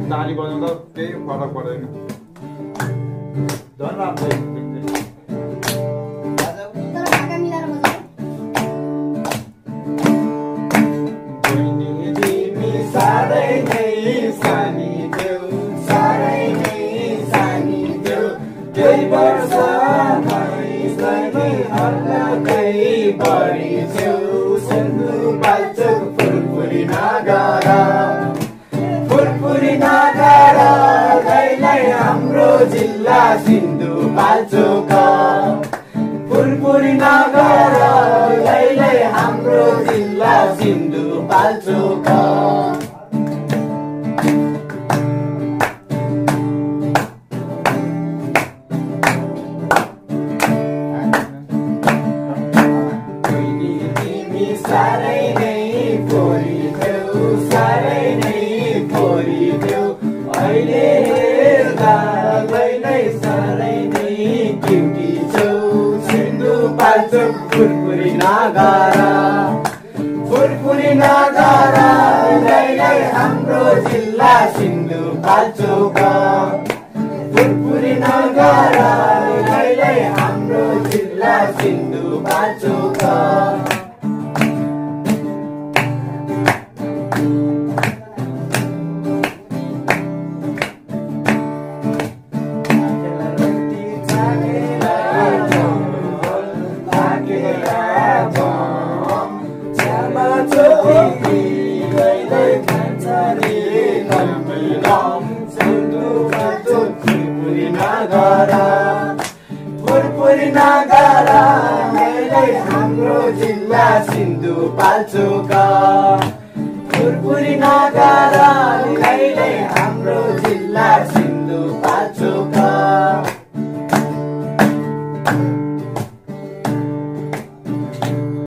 ताली बजाउँदा केही फरक पर्दैन। धन्यवाद भाइ। हाम्रो जिल्ला सिन्धुपाल्चोक फुलपुरी नगर लैलै हाम्रो जिल्ला सिन्धुपाल्चोक सारै नै फोरी देऊ सारै नै फोरी देऊ अहिले हेर्दा लैलै सारै नै क्युटी छौ सिन्धुपाल्चोक फुलपुरी नगर लैलै हाम्रो जिल्ला सिन्धुपाल्चोक फुलपुरी नगर लैलै हाम्रो जिल्ला सिन्धुपाल्चोक फुलपुरी नगर लैलै हाम्रो जिल्ला सिन्धुपाल्चोक फुलपुरी नगर लैलै हाम्रो जिल्ला सिन्धुपाल्चोक